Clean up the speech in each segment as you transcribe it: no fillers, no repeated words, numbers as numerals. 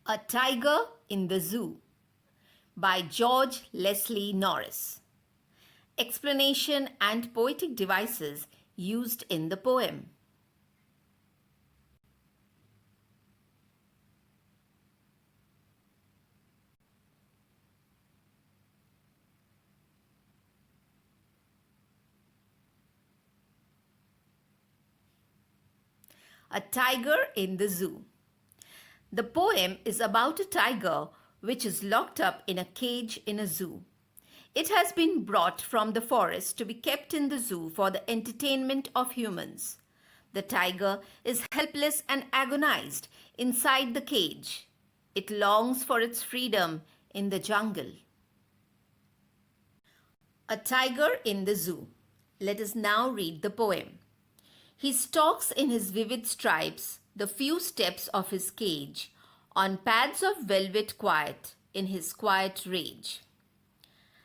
A Tiger in the Zoo by George Leslie Norris. Explanation and poetic devices used in the poem. A Tiger in the Zoo. The poem is about a tiger which is locked up in a cage in a zoo. It has been brought from the forest to be kept in the zoo for the entertainment of humans. The tiger is helpless and agonized inside the cage. It longs for its freedom in the jungle. A Tiger in the Zoo. Let us now read the poem. He stalks in his vivid stripes the few steps of his cage, on pads of velvet quiet in his quiet rage.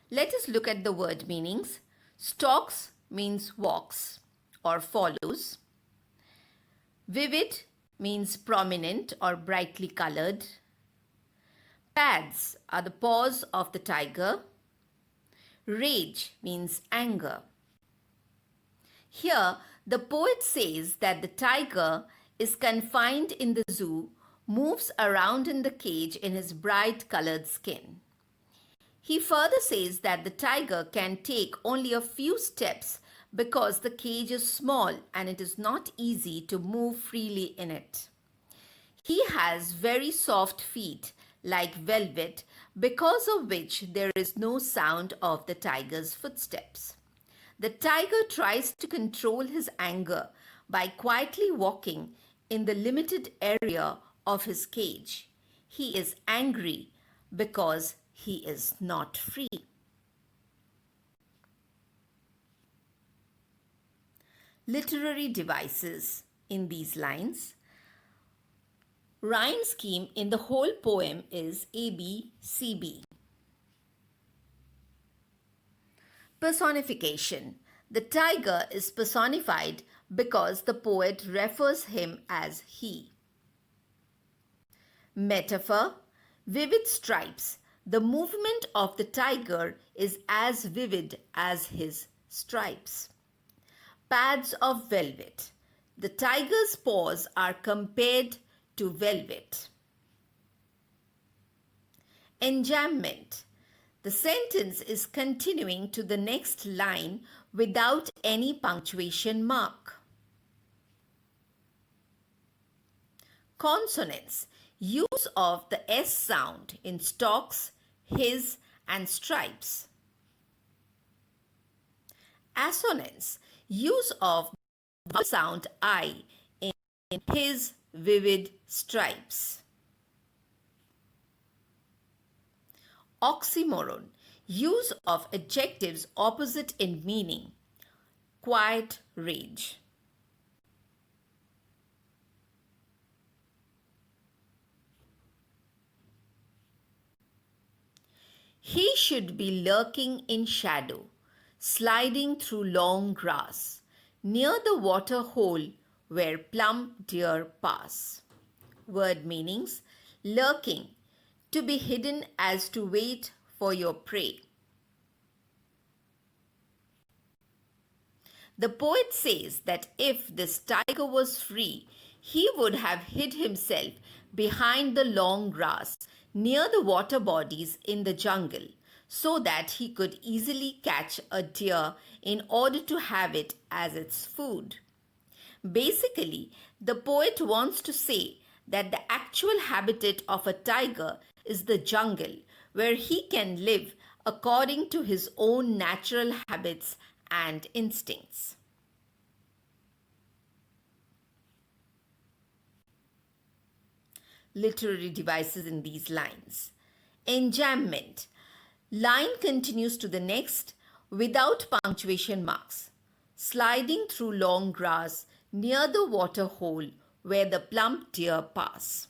Let us look at the word meanings. Stalks means walks or follows. Vivid means prominent or brightly colored. Pads are the paws of the tiger. Rage means anger. Here, the poet says that the tiger is confined in the zoo, moves around in the cage in his bright colored skin. He further says that the tiger can take only a few steps because the cage is small and it is not easy to move freely in it. He has very soft feet like velvet, because of which there is no sound of the tiger's footsteps. The tiger tries to control his anger by quietly walking in the limited area of his cage. He is angry because he is not free. Literary devices in these lines. Rhyme scheme in the whole poem is ABCB. Personification. The tiger is personified because the poet refers him as he. Metaphor. Vivid stripes. The movement of the tiger is as vivid as his stripes. Pads of velvet. The tiger's paws are compared to velvet. Enjambment. The sentence is continuing to the next line without any punctuation mark. Consonants. Use of the S sound in stalks, his, and stripes. Assonance. Use of the sound I in his vivid stripes. Oxymoron. Use of adjectives opposite in meaning. Quiet rage. He should be lurking in shadow, sliding through long grass, near the water hole where plump deer pass. Word meanings. Lurking. To be hidden as to wait for your prey. The poet says that if this tiger was free, he would have hid himself behind the long grass near the water bodies in the jungle so that he could easily catch a deer in order to have it as its food. Basically, the poet wants to say that the actual habitat of a tiger is the jungle, where he can live according to his own natural habits and instincts. Literary devices in these lines. Enjambment. Line continues to the next without punctuation marks. Sliding through long grass near the water hole where the plump deer pass.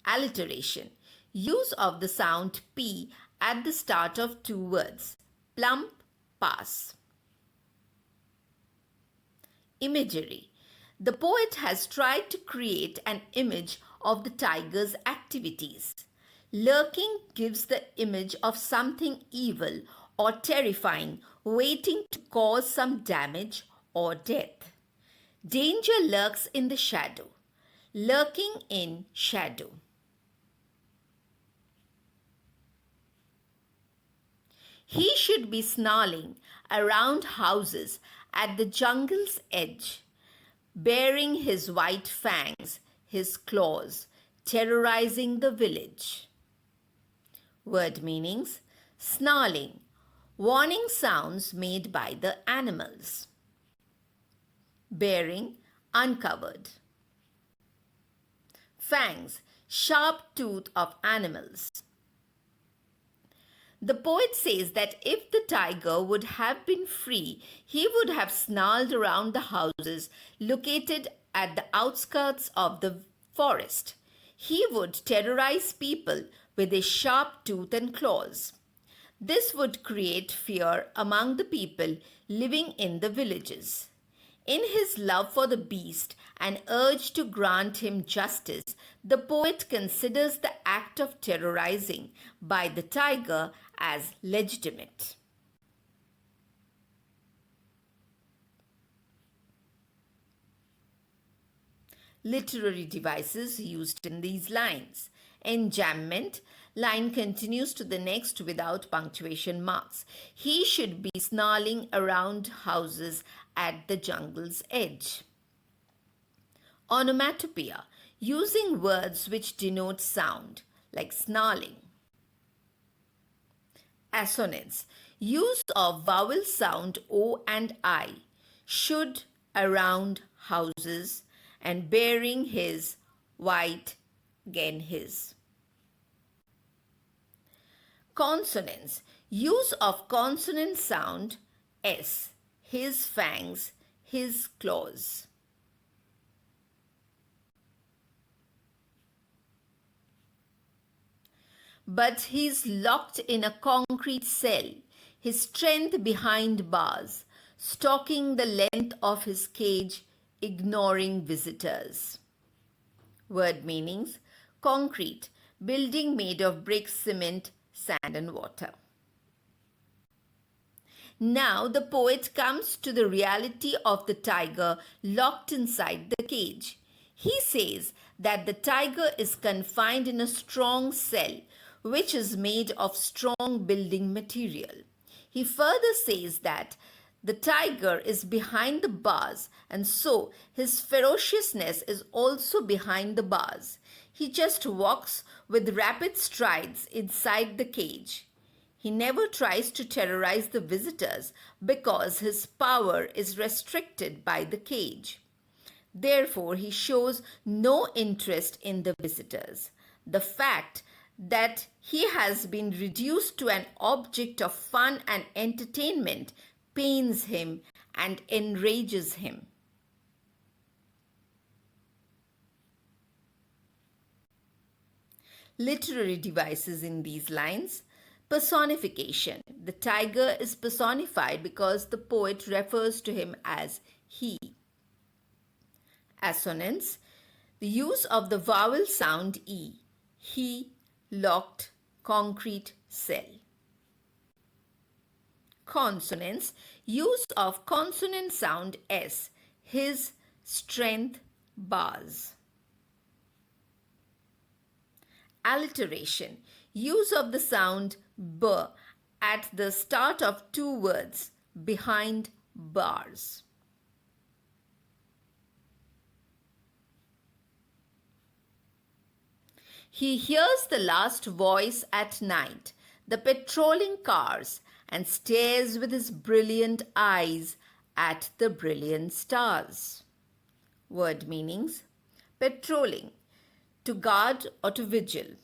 Alliteration. Use of the sound P at the start of two words. Plump, pass. Imagery. The poet has tried to create an image of the tiger's activities. Lurking gives the image of something evil or terrifying waiting to cause some damage or death. Danger lurks in the shadow. Lurking in shadow. He should be snarling around houses at the jungle's edge, baring his white fangs, his claws, terrorizing the village. Word meanings: snarling, warning sounds made by the animals. Baring, uncovered. Fangs, sharp tooth of animals. The poet says that if the tiger would have been free, he would have snarled around the houses located at the outskirts of the forest. He would terrorize people with his sharp tooth and claws. This would create fear among the people living in the villages. In his love for the beast and urge to grant him justice, the poet considers the act of terrorizing by the tiger as legitimate. Literary devices used in these lines. Enjambment. Line continues to the next without punctuation marks. He should be snarling around houses at the jungle's edge. Onomatopoeia. Using words which denote sound, like snarling. Assonance. Use of vowel sound O and I. Should, around houses, and bearing his, white, again his. Consonants. Use of consonant sound S. His fangs, his claws. But he's locked in a concrete cell, his strength behind bars, stalking the length of his cage, ignoring visitors. Word meanings: concrete, building made of bricks, cement, sand and water. Now the poet comes to the reality of the tiger locked inside the cage. He says that the tiger is confined in a strong cell, which is made of strong building material. He further says that the tiger is behind the bars, and so his ferociousness is also behind the bars. He just walks with rapid strides inside the cage. He never tries to terrorize the visitors because his power is restricted by the cage. Therefore, he shows no interest in the visitors. The fact that he has been reduced to an object of fun and entertainment pains him and enrages him. Literary devices in these lines. Personification. The tiger is personified because the poet refers to him as he. Assonance. The use of the vowel sound E. He, locked, concrete, cell. Consonants. Use of consonant sound S. His, strength, bars. Alliteration. Use of the sound B at the start of two words, behind bars. He hears the last voice at night, the patrolling cars, and stares with his brilliant eyes at the brilliant stars. Word meanings: patrolling, to guard or to vigil.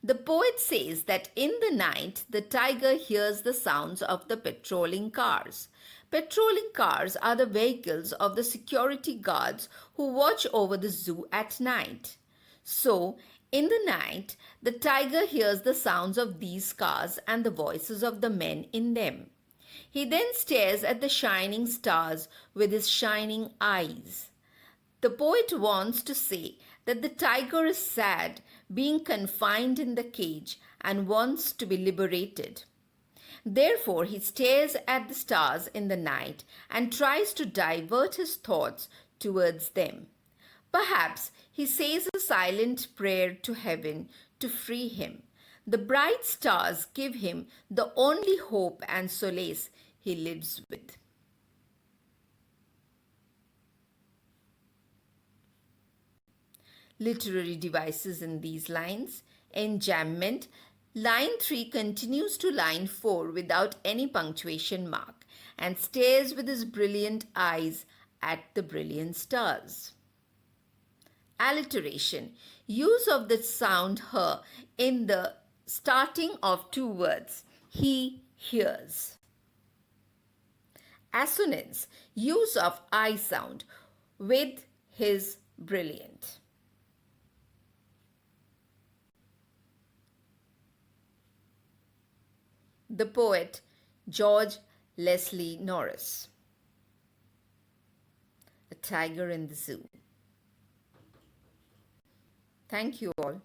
The poet says that in the night, the tiger hears the sounds of the patrolling cars. Patrolling cars are the vehicles of the security guards who watch over the zoo at night. So, in the night, the tiger hears the sounds of these cars and the voices of the men in them. He then stares at the shining stars with his shining eyes. The poet wants to say that the tiger is sad being confined in the cage and wants to be liberated. Therefore, he stares at the stars in the night and tries to divert his thoughts towards them. Perhaps he says a silent prayer to heaven to free him. The bright stars give him the only hope and solace he lives with. Literary devices in these lines. Enjambment. Line 3 continues to line 4 without any punctuation mark and stares with his brilliant eyes at the brilliant stars. Alliteration. Use of the sound her in the starting of two words. He hears. Assonance. Use of I sound with his brilliant. The poet George Leslie Norris. A tiger in the zoo. Thank you all.